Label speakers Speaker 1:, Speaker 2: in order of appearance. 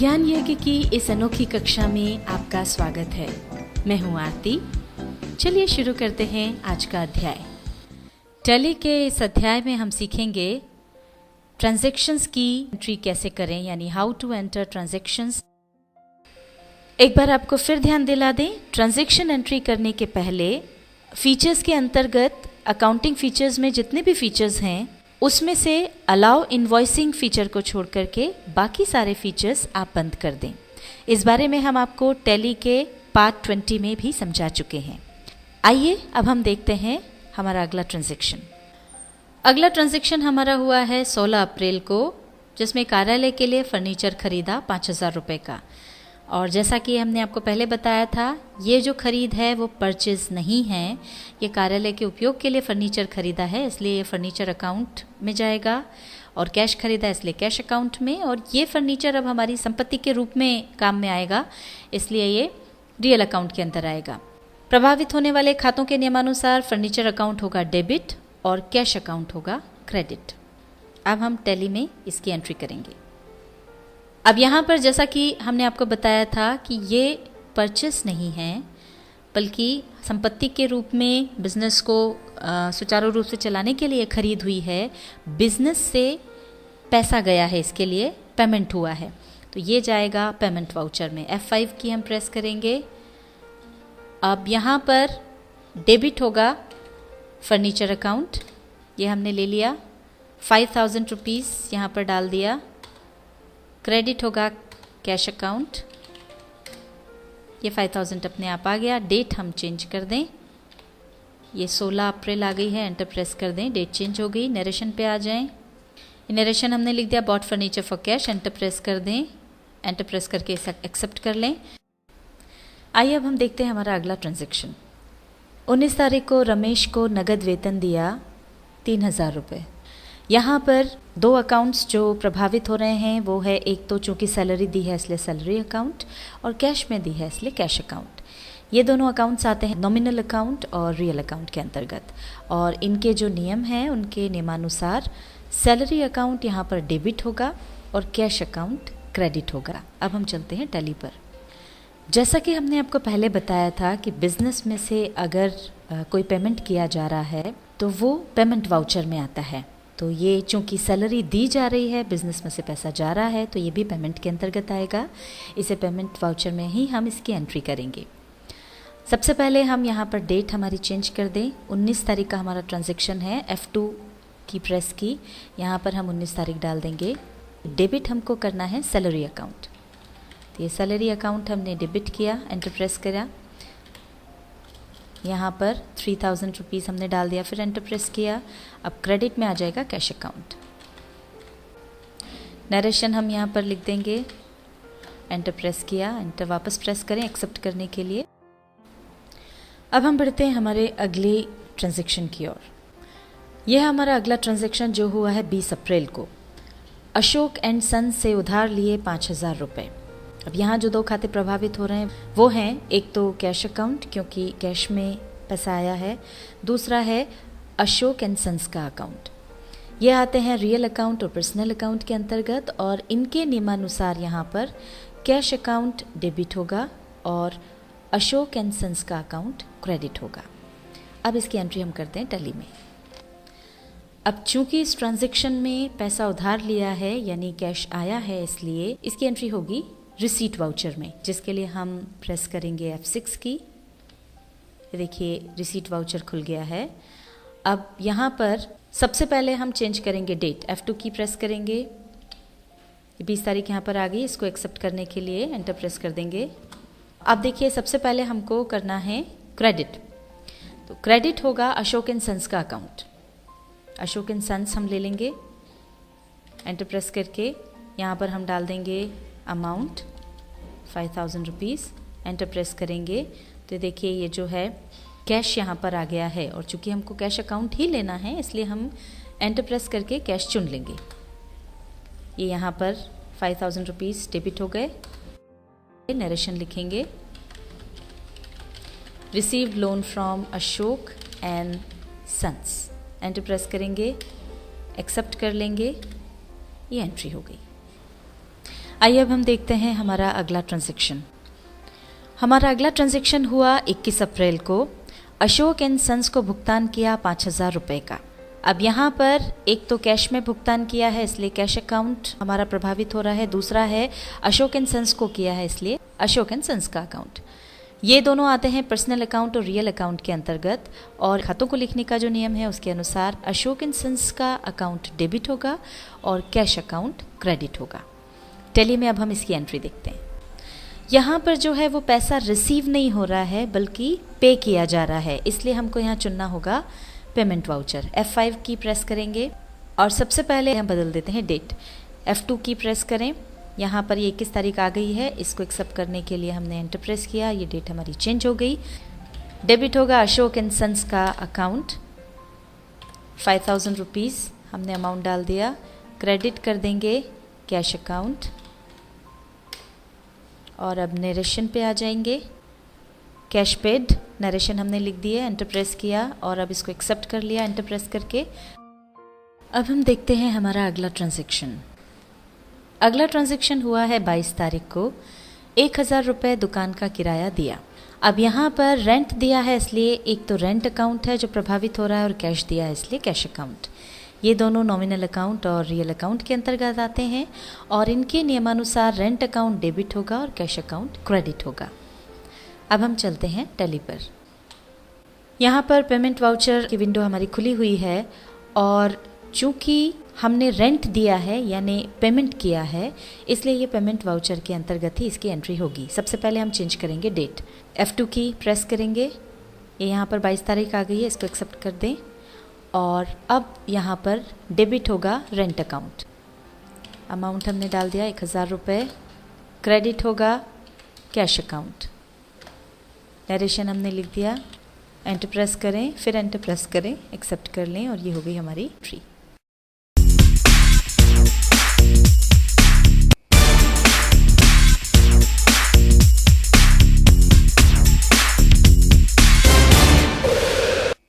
Speaker 1: ज्ञान यज्ञ की इस अनोखी कक्षा में आपका स्वागत है। मैं हूं आरती। चलिए शुरू करते हैं आज का अध्याय। टैली के इस अध्याय में हम सीखेंगे ट्रांजैक्शंस की एंट्री कैसे करें, यानी हाउ टू एंटर ट्रांजैक्शंस। एक बार आपको फिर ध्यान दिला दें, ट्रांजैक्शन एंट्री करने के पहले फीचर्स के अंतर्गत अकाउंटिंग फीचर्स में जितने भी फीचर्स हैं उसमें से अलाउ इनवॉइसिंग फीचर को छोड़ करके बाकी सारे फीचर्स आप बंद कर दें। इस बारे में हम आपको टैली के पार्ट 20 में भी समझा चुके हैं। आइए अब हम देखते हैं हमारा अगला ट्रांजैक्शन। अगला ट्रांजैक्शन हमारा हुआ है 16 अप्रैल को, जिसमें कार्यालय के लिए फर्नीचर खरीदा 5,000 रुपये का। और जैसा कि हमने आपको पहले बताया था, ये जो खरीद है वो परचेज नहीं है, ये कार्यालय के उपयोग के लिए फर्नीचर खरीदा है, इसलिए ये फर्नीचर अकाउंट में जाएगा। और कैश खरीदा इसलिए कैश अकाउंट में। और ये फर्नीचर अब हमारी संपत्ति के रूप में काम में आएगा, इसलिए ये रियल अकाउंट के अंदर आएगा। प्रभावित होने वाले खातों के नियमानुसार फर्नीचर अकाउंट होगा डेबिट और कैश अकाउंट होगा क्रेडिट। अब हम टैली में इसकी एंट्री करेंगे। अब यहाँ पर जैसा कि हमने आपको बताया था कि ये परचेस नहीं है, बल्कि संपत्ति के रूप में बिजनेस को सुचारू रूप से चलाने के लिए खरीद हुई है। बिजनेस से पैसा गया है, इसके लिए पेमेंट हुआ है, तो ये जाएगा पेमेंट वाउचर में। F5 की हम प्रेस करेंगे। अब यहाँ पर डेबिट होगा फर्नीचर अकाउंट, ये हमने ले लिया। 5,000 रुपीज़ यहाँ पर डाल दिया। क्रेडिट होगा कैश अकाउंट, ये 5,000 अपने आप आ गया। डेट हम चेंज कर दें, ये 16 अप्रैल आ गई है, एंटर प्रेस कर दें, डेट चेंज हो गई। नरेशन पे आ जाएं। नरेशन हमने लिख दिया bought furniture for cash, enter press कर दें। एंटर प्रेस करके इसे एक्सेप्ट कर लें। आइए अब हम देखते हैं हमारा अगला ट्रांजैक्शन। 19 तारीख को रमेश को नगद वेतन दिया 3,000 रुपये। यहाँ पर दो अकाउंट्स जो प्रभावित हो रहे हैं वो है, एक तो चूँकि सैलरी दी है इसलिए सैलरी अकाउंट, और कैश में दी है इसलिए कैश अकाउंट। ये दोनों अकाउंट्स आते हैं नॉमिनल अकाउंट और रियल अकाउंट के अंतर्गत। और इनके जो नियम हैं उनके नियमानुसार सैलरी अकाउंट यहाँ पर डेबिट होगा और कैश अकाउंट क्रेडिट होगा। अब हम चलते हैं टैली पर। जैसा कि हमने आपको पहले बताया था कि बिजनेस में से अगर कोई पेमेंट किया जा रहा है तो वो पेमेंट वाउचर में आता है। तो ये चूँकि सैलरी दी जा रही है, बिजनेस में से पैसा जा रहा है, तो ये भी पेमेंट के अंतर्गत आएगा। इसे पेमेंट वाउचर में ही हम इसकी एंट्री करेंगे। सबसे पहले हम यहाँ पर डेट हमारी चेंज कर दें। 19 तारीख का हमारा ट्रांजैक्शन है। F2 की प्रेस की, यहाँ पर हम 19 तारीख डाल देंगे। डेबिट हमको करना है सैलरी अकाउंट, तो ये सैलरी अकाउंट हमने डेबिट किया, एंटर प्रेस करा। यहाँ पर 3,000 रुपीज़ हमने डाल दिया, फिर एंटर प्रेस किया। अब क्रेडिट में आ जाएगा कैश अकाउंट। नरेशन हम यहाँ पर लिख देंगे, एंटर प्रेस किया, एंटर वापस प्रेस करें एक्सेप्ट करने के लिए। अब हम बढ़ते हैं हमारे अगले ट्रांजैक्शन की ओर। यह हमारा अगला ट्रांजैक्शन जो हुआ है 20 अप्रैल को। अशोक एंड सन्स से उधार लिए 5,000 रुपये। अब यहाँ जो दो खाते प्रभावित हो रहे हैं वो हैं, एक तो कैश अकाउंट क्योंकि कैश में पैसा आया है, दूसरा है अशोक एंड सन्स का अकाउंट। ये आते हैं रियल अकाउंट और पर्सनल अकाउंट के अंतर्गत। और इनके नियमानुसार यहाँ पर कैश अकाउंट डेबिट होगा और अशोक एंड सन्स का अकाउंट क्रेडिट होगा। अब इसकी एंट्री हम करते हैं टैली में। अब चूंकि इस ट्रांजैक्शन में पैसा उधार लिया है यानी कैश आया है, इसलिए इसकी एंट्री होगी रिसीट वाउचर में, जिसके लिए हम प्रेस करेंगे F6 की। देखिए रिसीट वाउचर खुल गया है। अब यहाँ पर सबसे पहले हम चेंज करेंगे डेट। F2 की प्रेस करेंगे, 20 तारीख यहाँ पर आ गई। इसको एक्सेप्ट करने के लिए एंटर प्रेस कर देंगे। अब देखिए सबसे पहले हमको करना है क्रेडिट, तो क्रेडिट होगा अशोक एंड सन्स का अकाउंट। अशोक एंड सन्स हम ले लेंगे, एंटर प्रेस करके यहाँ पर हम डाल देंगे अमाउंट 5,000 रुपीज़, एंटर प्रेस करेंगे। तो देखिए ये जो है कैश यहाँ पर आ गया है, और चूँकि हमको कैश अकाउंट ही लेना है इसलिए हम एंटर प्रेस करके कैश चुन लेंगे। ये यहाँ पर 5,000 रुपीज़ डेबिट हो गए। नरेशन लिखेंगे, received loan from Ashok and sons, enter press करेंगे, एक्सेप्ट कर लेंगे। ये एंट्री हो गई। आइए अब हम देखते हैं हमारा अगला ट्रांजैक्शन। हमारा अगला ट्रांजैक्शन हुआ 21 अप्रैल को। अशोक एंड सन्स को भुगतान किया 5,000 रुपये का। अब यहाँ पर एक तो कैश में भुगतान किया है इसलिए कैश अकाउंट हमारा प्रभावित हो रहा है, दूसरा है अशोक एंड सन्स को किया है इसलिए अशोक एंड सन्स का अकाउंट। ये दोनों आते हैं पर्सनल अकाउंट और रियल अकाउंट के अंतर्गत, और खातों को लिखने का जो नियम है उसके अनुसार अशोक एंड सन्स का अकाउंट डेबिट होगा और कैश अकाउंट क्रेडिट होगा। टैली में अब हम इसकी एंट्री देखते हैं। यहाँ पर जो है वो पैसा रिसीव नहीं हो रहा है बल्कि पे किया जा रहा है, इसलिए हमको यहाँ चुनना होगा पेमेंट वाउचर। F5 की प्रेस करेंगे और सबसे पहले हम बदल देते हैं डेट। F2 की प्रेस करें। यहाँ पर ये 21 तारीख आ गई है, इसको एक्सेप्ट करने के लिए हमने एंटर प्रेस किया, ये डेट हमारी चेंज हो गई। डेबिट होगा अशोक एंड सन्स का अकाउंट 5,000 रुपीज़ हमने अमाउंट डाल दिया। क्रेडिट कर देंगे कैश अकाउंट और अब नरेशन पे आ जाएंगे। कैश पेड नरेशन हमने लिख दिया, एंटर प्रेस किया और अब इसको एक्सेप्ट कर लिया एंटर प्रेस करके। अब हम देखते हैं हमारा अगला ट्रांजैक्शन। अगला ट्रांजैक्शन हुआ है 22 तारीख को। 1,000 रुपये दुकान का किराया दिया। अब यहाँ पर रेंट दिया है इसलिए एक तो रेंट अकाउंट है जो प्रभावित हो रहा है और कैश दिया है इसलिए कैश अकाउंट। ये दोनों नॉमिनल अकाउंट और रियल अकाउंट के अंतर्गत आते हैं और इनके नियमानुसार रेंट अकाउंट डेबिट होगा और कैश अकाउंट क्रेडिट होगा। अब हम चलते हैं टैली पर। यहाँ पर पेमेंट वाउचर की विंडो हमारी खुली हुई है और चूँकि हमने रेंट दिया है यानी पेमेंट किया है इसलिए ये पेमेंट वाउचर के अंतर्गत ही इसकी एंट्री होगी। सबसे पहले हम चेंज करेंगे डेट। F2 की प्रेस करेंगे। ये यहाँ पर 22 तारीख आ गई है, इसको एक्सेप्ट कर दें और अब यहाँ पर डेबिट होगा रेंट अकाउंट। अमाउंट हमने डाल दिया 1,000 रुपये। क्रेडिट होगा कैश अकाउंट। नरेशन हमने लिख दिया, एंटर प्रेस करें, फिर एंटर प्रेस करें, एक्सेप्ट कर लें और ये हो गई हमारी एंट्री।